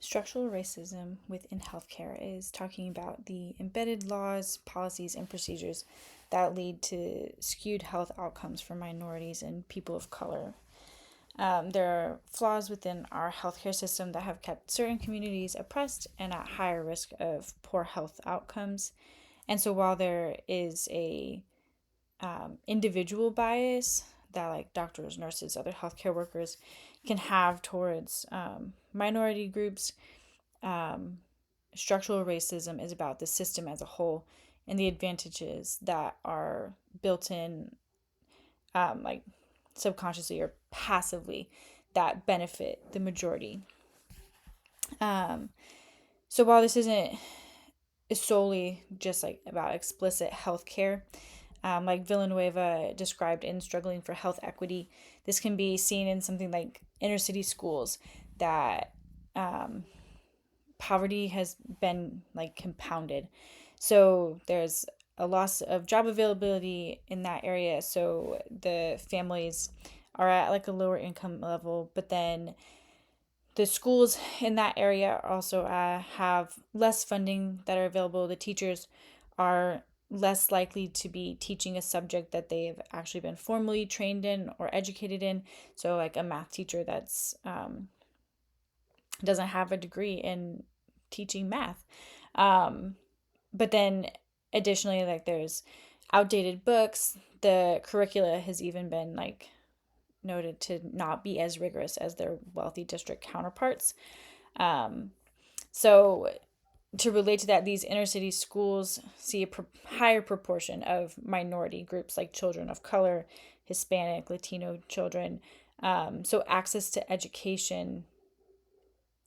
Structural racism within healthcare is talking about the embedded laws, policies, and procedures that lead to skewed health outcomes for minorities and people of color. There are flaws within our healthcare system that have kept certain communities oppressed and at higher risk of poor health outcomes. And so, while there is a individual bias that like doctors, nurses, other healthcare workers can have towards minority groups, um, structural racism is about the system as a whole and the advantages that are built in, like subconsciously or passively, that benefit the majority. Um, so while this isn't solely just like about explicit healthcare, like Villanueva described in Struggling for Health Equity, this can be seen in something like inner city schools that um, poverty has been like compounded. So there's a loss of job availability in that area. So the families are at like a lower income level, but then the schools in that area also have less funding that are available. The teachers are less likely to be teaching a subject that they've actually been formally trained in or educated in. So, like a math teacher that's doesn't have a degree in teaching math. Um, but then additionally, like there's outdated books. The curricula has even been like noted to not be as rigorous as their wealthy district counterparts. Um, so to relate to that, these inner city schools see a higher proportion of minority groups like children of color, Hispanic, Latino children. So access to education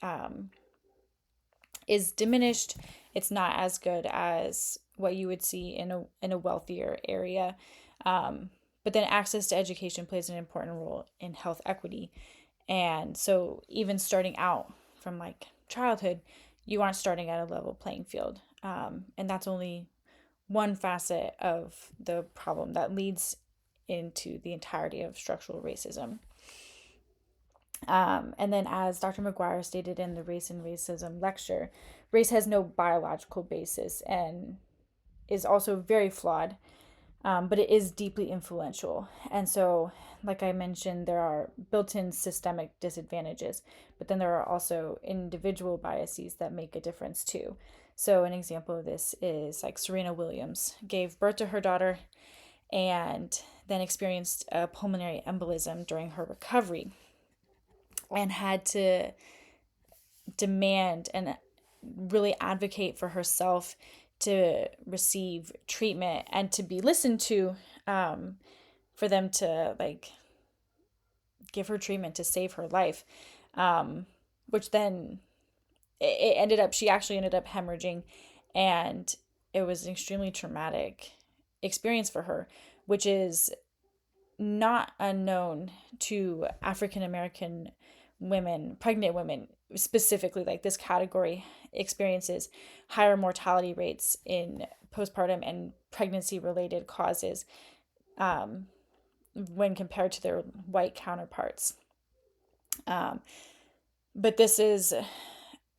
um, is diminished. It's not as good as what you would see in a wealthier area. But then access to education plays an important role in health equity. And so even starting out from like childhood, you aren't starting at a level playing field. And that's only one facet of the problem that leads into the entirety of structural racism. And then, as Dr. McGuire stated in the Race and Racism lecture, race has no biological basis and is also very flawed, but it is deeply influential. And so, like I mentioned, there are built in systemic disadvantages, but then there are also individual biases that make a difference too. So, an example of this is like Serena Williams gave birth to her daughter and then experienced a pulmonary embolism during her recovery and had to demand and really advocate for herself to receive treatment and to be listened to, for them to like give her treatment to save her life, which then it ended up, she actually ended up hemorrhaging, and it was an extremely traumatic experience for her, which is not unknown to African American women, pregnant women specifically. Like this category experiences higher mortality rates in postpartum and pregnancy related causes, when compared to their white counterparts. But this is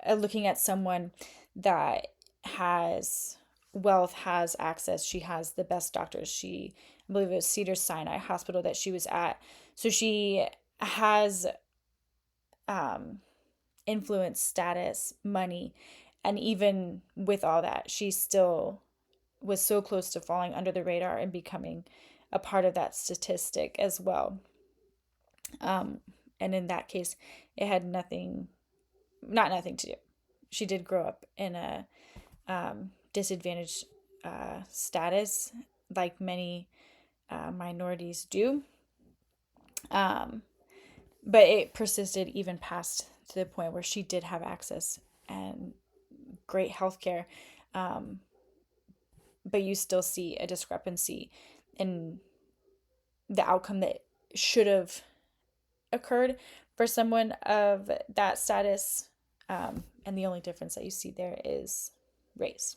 looking at someone that has wealth, has access. She has the best doctors. I believe it was Cedars-Sinai Hospital that she was at. So she has influence, status, money, and even with all that, she still was so close to falling under the radar and becoming a part of that statistic as well. And in that case, it had not nothing to do. She did grow up in a disadvantaged status, like many minorities do. But it persisted even past to the point where she did have access and great health care. But you still see a discrepancy in the outcome that should have occurred for someone of that status. And the only difference that you see there is race.